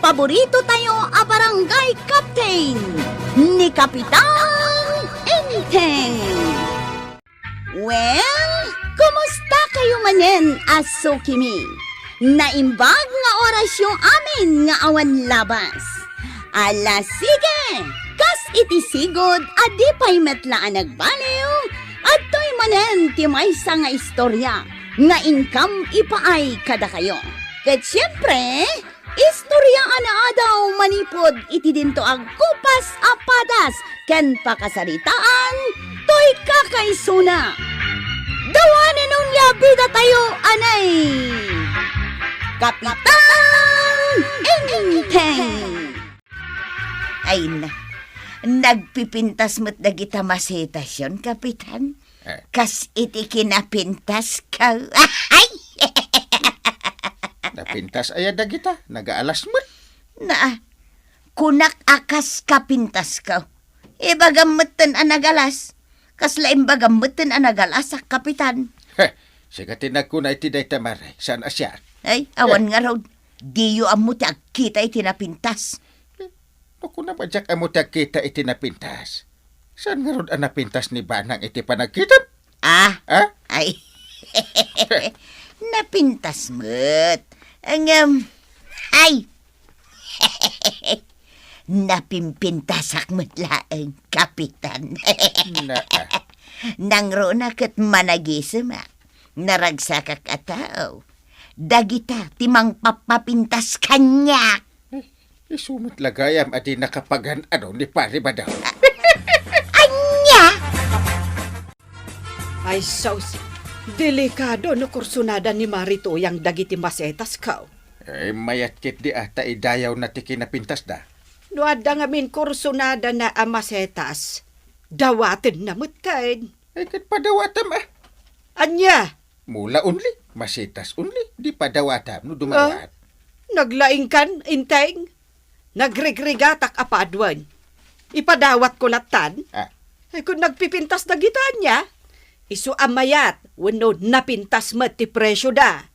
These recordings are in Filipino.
paborito tayo a barangay captain ni Kapitan Enteng. Well, kumusta kayo manen, Asukimi? Naimbag nga oras yung amin nga awan labas. Ala sige, kas itisigod adi pa'y metlaan nagbaliw at to'y manen ti maysa nga istorya nga income ipaay kada kayo. Ket siyempre, istorya ana adaw manipod iti dinto ag kupas apadas ken pakasaritaan to'y kakaisuna. Dawanen nung labida tayo anay Kapitan Enteng. Ay na, nagpipintas mo't dagita masitasyon, Kapitan. Kas iti kinapintas ka. Ay! Napintas aya dagita, nagaalas mo. Na, kunak akas kapintas ka. Ibagamutan ang nagalas. Kas laim bagamutan ang nagalas, Kapitan. Sigatin ako na iti day tamare. Saan asya? Ay, awan nga raw. Diyo amo ti agkita iti napintas. Ako na ba jak amo kita iti napintas? Saan nga ron ang napintas ni Banang iti panagkitan? Ah? Ha? Ay, napintas mo't. Ay, napimpintasak mo't laeng, Kapitan. Nang roon akat managisima, naragsakak ataw. Dagita, timang papapintas kanyak. Isumot lagayam adi nakapagan ni pari ba daw? Anya! Ay, sos, delikado no kursunada ni Marito yang dagiti masetas ka. Mayat kit di ata idayaw na ti kinapintas da. No adda ngamin kursunada na amasetas, dawatin na mutkain. Kat padawatam Anya, Mula unli, masitas unli, di padawatam no dumawat. naglaing kan, inteng? Nagregregatak apadwan. Ipadawat ko latan. Ay kung nagpipintas na gitan niya, isu amayat, wano napintas mat ti presyo da.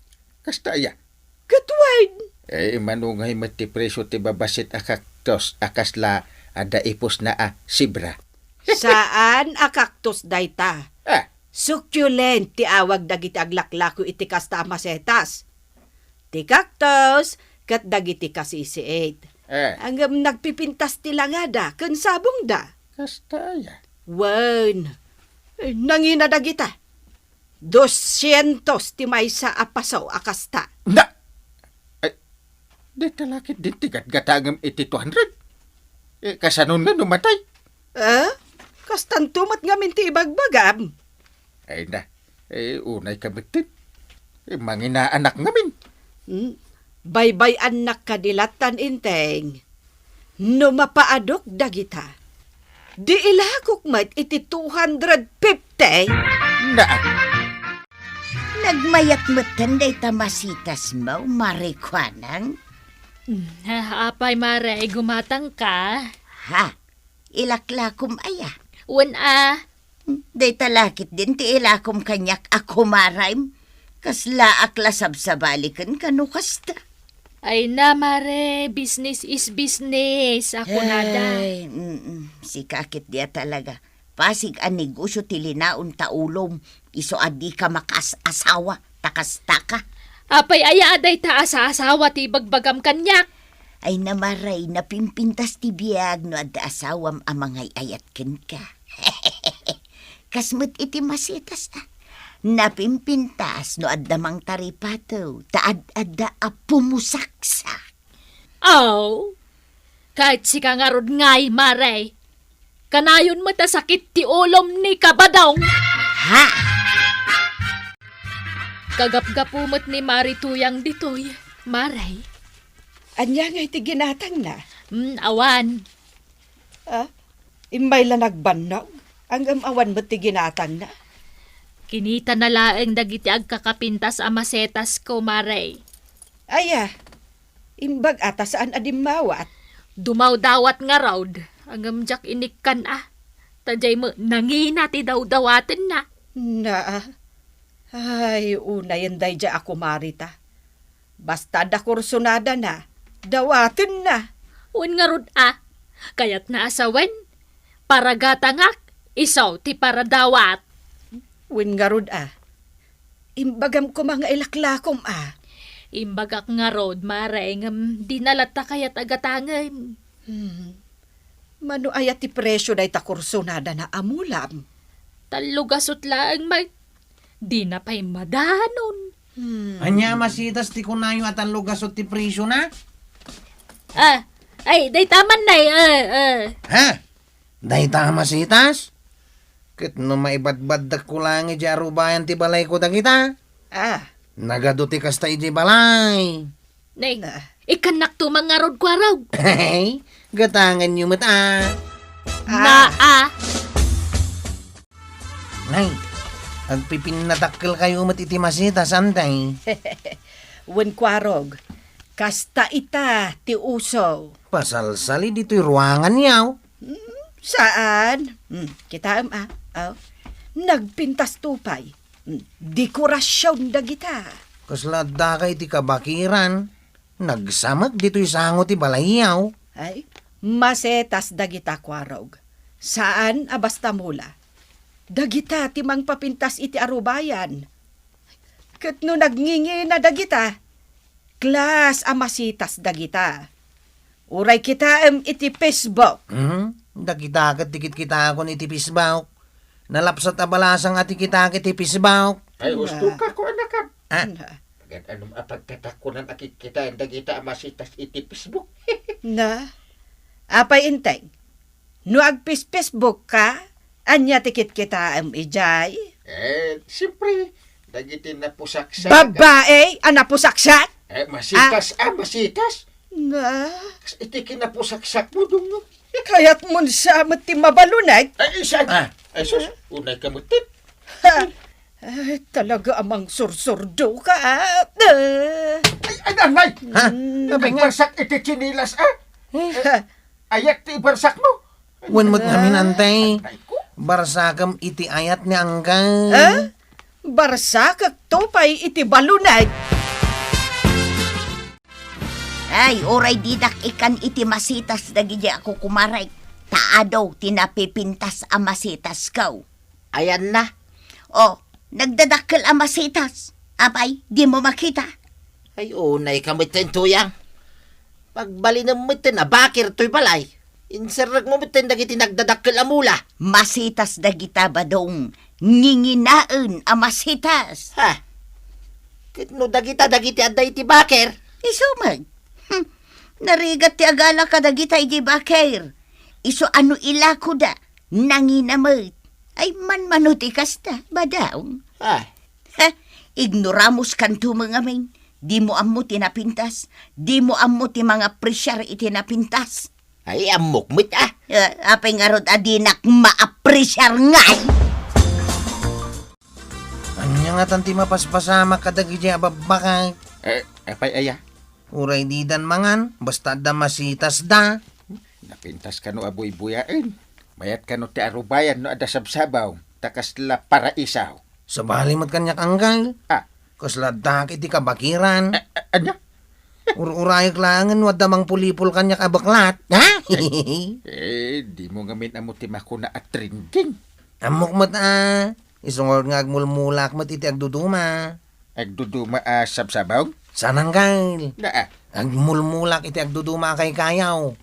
Kasta ya. Katwain. Manungay mati presyo ti babasit akaktos akasla ada ipos na sibra. Saan akaktos dayta? Ah, Succulent ti awag dagiti aglaklako iti kasta masetas. Ti cactus kat dagiti kasisiit. Ang nagpipintas ti langada ken sabong da. kasta ya. Wan. Nangina dagita. 200 ti maysa apasaw akasta. Na! Ay, di talakit din tigat gatagam iti 200. Kasanon nga numatay. Kastan tumat ngamin ti ibagbagam. Ay na, unay kabitin. Mangina anak ngamin. Baybay anak kadilatan inteng. No mapaadok dagita. Di ilakok mat iti 250. Na! Nagmayat mo't tanday tamasitas mo, marikwanang. Apay mare, gumatang ka. Ha? Ilaklakom aya. Day talakit din ti ilakom kanyak ako maraym. Kasla aklasab sa balikan kanukasta. Ay na mare, business is business. Ako nada. Ay, si kakit dia talaga. Pasig ang negosyo tilinaon taulom. Iso adi ka makas-asawa. Takastaka. Apay aya aday ta sa asawa ti bagbagam kanyak. Ay namaray na pimpintas ti biyag no adda asawam amangay ayatken ka. Kasmet iti masitas napimpintas no adda mang taripato taad-adda a pumusaksak. Oh, kahit si kangarod ngay mare. Kanayon mo ta sakit ti ulom ni kabadaw. Ha? Kagap-gapumot ni Marituyang ditoy, Maray. Anya nga iti ginatang na. Awan. Imbay la nagbanog. Ang awan mo ti ginatang na. Kinita na laeng dagiti agkakapintas amasetas ko, Maray. Aya, imbag ata saan adimawat. Dumaw-dawat nga raud. Ang jak inikkan Tajay mo, nangina ti daw-dawatin na. Ay, una yan day dya ako marita. Basta da kursunada na, Dawatin na. Un nga rod kayat naasawen, para gatangak, isaw ti para dawat. Wen nga rod Imbagam ko mga ilaklakom Imbagak nga rod, Maray, ngam dinalata kayat agatangan. Mano ayat ti presyo day takursonada na amulam. Talugasot lang, di na pa'y madanon. Anya masitas ti kunayo at ang lugasot ti presyo na? Ay, day taman na Ha? Dahi ta masitas? Kit no maibadbaddak ko lang iti arubayan ti balay ko dagita. Nagado ti kasta iti balay. Nay, ikanak to mga rod ko araw. Hey, gatangan nyo mata. Nay, agpipinatakkel kayo iti masitas antay. Wen kwarog, kasta ita ti uso. Pasalsali dito'y ruangan yaw. Saan? Kita nagpintas tupay. Dekorasyon dagita. Kaslada kay ti kabakiran. Nagsamag dito'y sango ti balayaw. Ay, masetas dagita kwarog. Saan basta mula? Dagita ti mang papintas iti arubayan. Ket no nagngingi na dagita, klas amasitas dagita. Uray kita iti Facebook. Dagitakat tikit kita ako ni tipisbaw. Nalapsat abalasang ati kita kiti pisbaw. Ay, gusto ka ko anakan. Ah, Anong apagtatakunan akit kita ang dagita masitas iti Facebook. Na, apay inteng. No agpis Facebook ka, anya tikit kita ijay. Siyempre, dagiti na pusaksak. Babae, anapusaksak? Masitas, masitas. Na, Iti kinapusaksak mo dong. kayat mo sa mati mabalunay. Isa. Ay, sus, unay kamutin. Ay, talaga amang sursurdo ka. Ay, anay! Ha? Nagbarsak iti chinilas, Ayat ti barsak mo. Wanmot namin antay. Ay ko. Barsakam iti ayat ni Angkal. Barsa tupay iti balunay. Ay, oray didak ikan iti masitas dagiti ako kumaray. Taadaw tinapipintas a masitas kaw. Ayan na. O, nagdadakkel a masitas. Apay, di mo makita. Ay, unay kamitin tuyang. Pagbali na mitin, bakir to'y balay. Insarag mo mitin, dagiti nagdadakkel amula. Masitas dagita badong. Nginginaan a masitas. Ha? Kitno dagiti aday ti bakir. Isumag. Narigat ti agala ka dagita iti bakir. Iso ano ila ko da. Nanginamit. Ay manmanuti kasta, badaong. Ha? Ha? Ignoramos kan tumangamin. Di mo ammo tinapintas. Di mo ammo ti mga presyar itinapintas. Ay, amok mit Apay nga rod adinak maapresyar ngay. Anya nga tanti mapaspasama kadagiti ababakay. Apay aya. Uray di dan mangan, basta da masitas da. Napintas ka no aboy-buyain. Mayat ka no ti arubayan no ada sabsabaw. Takas la para isaw. Sabali mat kanyak Angkal. Kaslada iti kabakiran. Anya? Urayag langan wadda mang pulipol kanyak abaklat. Ha? Di mo ngamin amo ti makuna at trending. Amok mat Isungol nga agmulmulak mat iti agduduma. Agduduma sabsabaw? Sanang Angkal. Na Agmulmulak iti agduduma kay kayaw.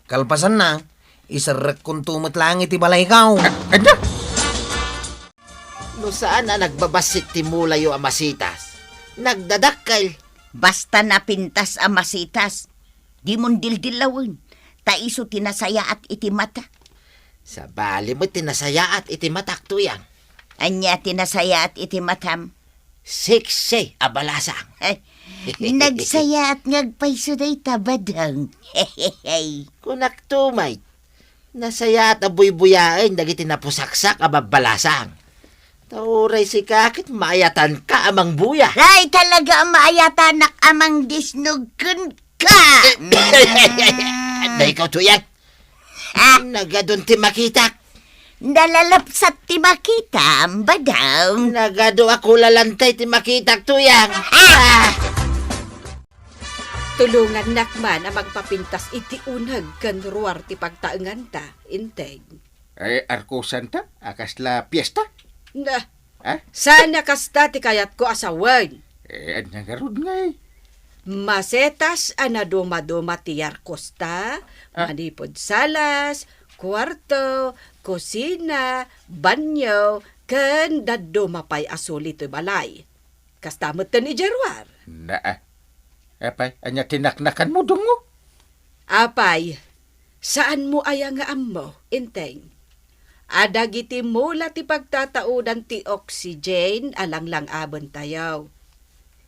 Kalpasan na, isarek kung tumot lang iti balay kaw. Anya? No saan na nagbabasit ti mulayo amasitas? Nagdadakkel. Basta napintas a masitas. Di mon dildilawin. Taiso tinasaya at iti mata. Sa bali mo tinasaya at iti matak tuyang. Anya tinasaya at iti matam. Sikse abalasang. Ay, nagsaya at ngagpaiso day tabadang. Hehehe. Kunak tumay. Nasaya at abuy-buyain dagiti napusaksak ababalasang. Tauray si kakit maayatan ka amang buya. Ay, talaga ang maayata nak amang disnugkun ka. Na ikaw tuyang. Nagadun ti makitak. Nalalapsat ti makita, badaw. Nagado ako lalantay ti makitak tuyang. Tulungan nakman ang magpapintas iti unag kan ruwar ti pagtaengan ta, inteng. Arkusan ta? Akasla piyesta? Na, Ha? sana kasta ti kayat ko asawan. Anya nga rod nga eh. Masetas ana duma-duma ti Yarkosta, manipod salas, kwarto, kusina, banyo, ken daddo mapay asuli ti balay. Kastamot ta ni Jerwar. Apay, anya tinaknakan mo dungo? Apay, saan mo aya nga ammo, inteng? Adagiti mula ti pagtataudan ti oxygen alang lang abon tayaw.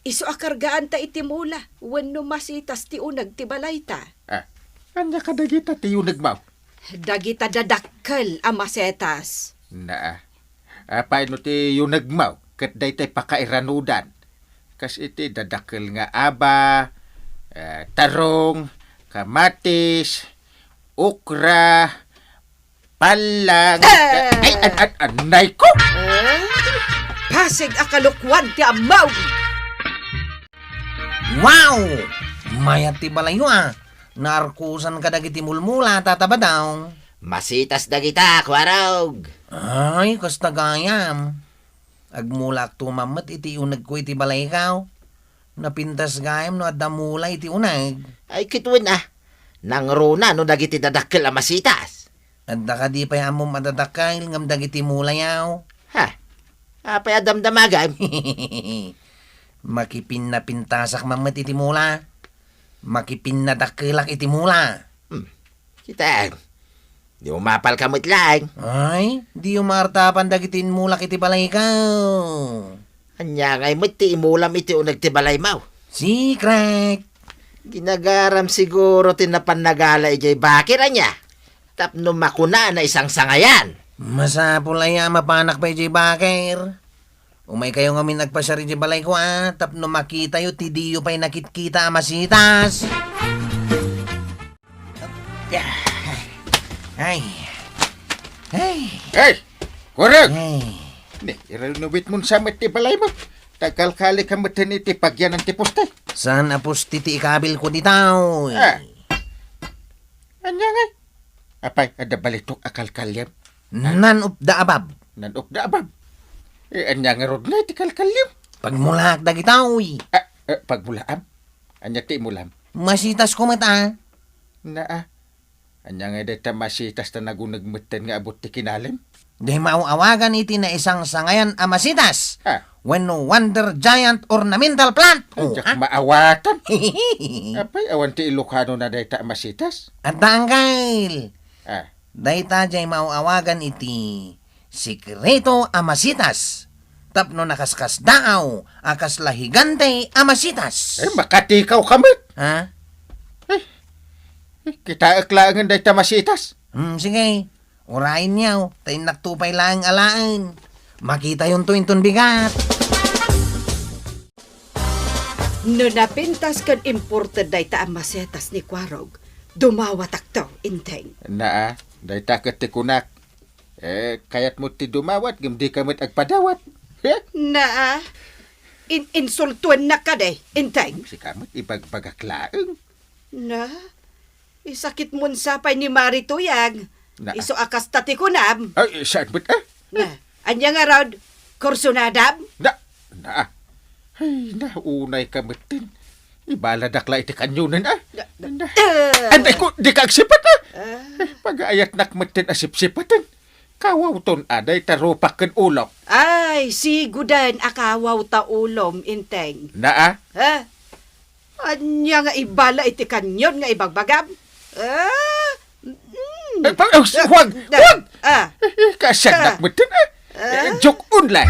Iso akargaan ta iti mula, wenno masitas ti unag ti balay ta. Anya kadagita ti yunag mo? Dagita dadakkel a masetas. Apay no ti yunag mo? Kat day tay pakairanudan. Kas iti dadakkel nga aba, tarong, kamatis, okra, palang. Anay ko! Pasig akalukwan ti amaw! Wow! Mayat ti balayo Narkusan ka dagiti mulmula tataba daw. Masitas dagita, kwarog. Ay, kasta gayam. Agmulak tumamat iti unag ko iti balay ikaw. Napintas gayam no adamula iti unag. Ay kitwin nang runa no dagiti dadakkel a masitas. Adda ka di pa yamo madadakay ngam dagiti mulayaw. Ha? Apay adamdamagam. Makipin na pintasak mamat iti mula. Makipin na dakilak iti mula. Kita, di umapal kamot lang. Ay, di umartapan dagitin mulak iti balay ikaw. Anya ngay mo't ti imulam iti unag ti balay mau. Secret. Ginagaram siguro tinapan nagala ijay bakit anya. Tapno makuna na isang sangayan. Masapulaya mapanak pa iti bakir. Umay kayo ngamin nagpasari di balay ko tapno makita yu ti diyo pa'y nakitkita masitas. Ay. Hey! Kurag! Ay. Irenovate mo sa ti balay mo. Tagal-kali ka matan iti pagyan ng tipostay. Saan apos titi ikabil ko ditaw? Anya nga? Apay, ada balitok akal-kalyam. None of the above. Nanok da abab. Anya nga rod na iti kalkalyam. Pagmulak dagitaw. Pagmulaam. Anya ti mulam. Masitas ko mata. Anya nga deta masitas na nagunagmutan nga abot ti kinalim. Di mauawagan iti na isang sangayan a masitas. When no wonder giant ornamental plant. Anya maawatan. Apay, awan ti Ilocano na deta masitas. At tanggal. Dayta jay mauawagan iti sikreto amasitas. Tapno nakaskas daaw akas lahigante amasitas. Makatikaw kamit. Ha? Kita aklangan dayta masitas. Sige. Urain niyaw. Tayo naktupay lang alaan. Makita yung tuwintun bigat. No napintas kan imported dayta ang masetas ni Kwarog, dumawatak to, inteng. Dayta katikunak. Kayat mo ti dumawat, gimdi kamit agpadawat. Insultuan na ka de, inteng. Si kamit, ibagbagaklaang. Isakit mo sapay ni Marituyag. Iso akas tati ko nam. Ay, saan ba't Anya nga raw, kursunadam? Ay, unay kamitin. Ibaladakla iti kanyunan Anday ko, di ka agsipat Pag-ayat nakmitin asipsipatan. Kawawton aday tarupak ken ulok. Ay, sigudan akawaw ta ulom, inteng. Anya nga ibala iti kanyon nga ibagbagam? Huwag! Kasyan nakmitin Joke unlay.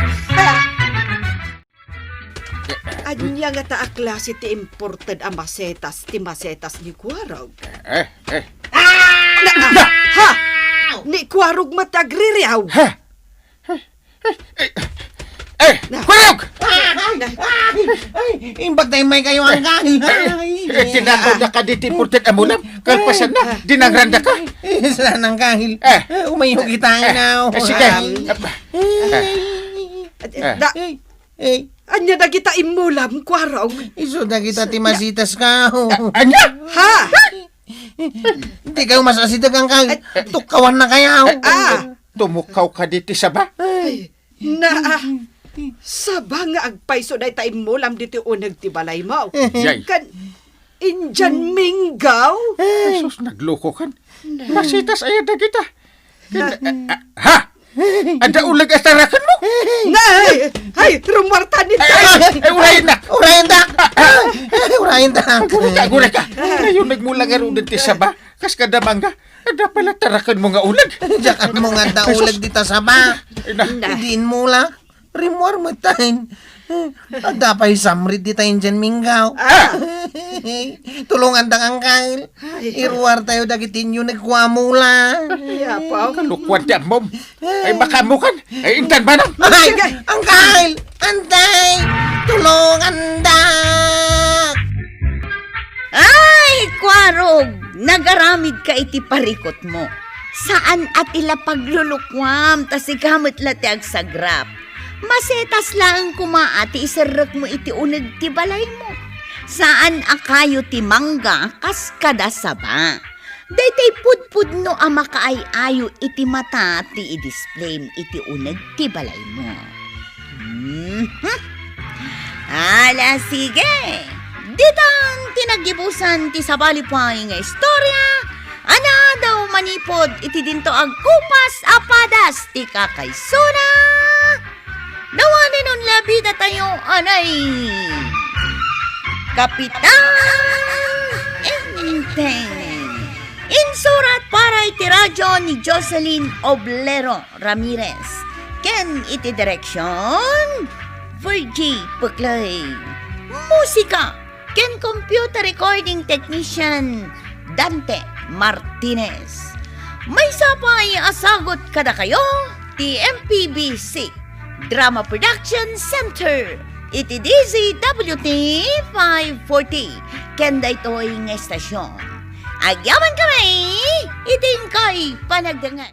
Anya nga ta klase ti imported a masetas ti masetas ni Kwarog. Ni Kwarog matagririaw. Kwarog! Imbag tayo may kayo ang kahil. Tinakot na ka diti imported amulam. Kalpasan na, dinangranda ka. Saan ang kahil? Umayog kita na. Sige. Anya na kita imulam, kwarong. Iso na kita ti masitas ka. Anya? Ha? Hindi kayo masasidag ang tukawan na kayaw. Tumukaw ka diti sa ba? Na, saba nga agpaiso na ita imulam dito unag ti balay mo. Yay. Kan, Injan Minggaw? Jesus, nagloko kan. Masitas ayad na kita. Ha? Ada ulag atarakan mo? Na, ay, rumarta nito. Urayin na! Urayan dak! Urayan dak! Gura ka! Ngayon nagmula nga rin diti sa ba? Kas kadamang ka. Ada pala tarakan mo nga ulag. Diyan mo nga daulag dita sa ba? Idiin mo lang. Rimwar mo tayo. Ada pa isamrit dita yung dyan minggaw. Tulungan dang ang kail. Irwar tayo dagitin yung nagkwamula. Yapaw. Kalukwan ti mom. Ay baka mo kan. Ay intan ba na? Ay, ang kail! Antay! Tulungan dak! Ay, kwarog! Nagaramid ka iti parikot mo. Saan at ila paglulukwam, tas ikamot lati ag sagrap. Masetas lang kumaati isarek mo iti uneg ti balay mo. Saan akayo ti mangga kas kada saba. Daytay pudpud no ama kaay-ayo iti mata ti i-display iti uneg ti balay mo. Ala sige. Ditan tinagibusan ti sabalipay nga istorya. Ana daw manipod iti dinto ag kupas apadas ti kakaysuna. Dawanin nun labida tayo, anay! Kapitan Enteng! Insurat para iti radyo ni Jocelyn Oblero Ramirez. Ken iti direksyon, Virgie Puklay. Musika, ken computer recording technician, Dante Martinez. May sapay asagot kada kayo, ti MPBC. Drama Production Center. Iti DZWT 540. Kenda ito'y nga estasyon. Agyaman kami, iting kay panagdangan.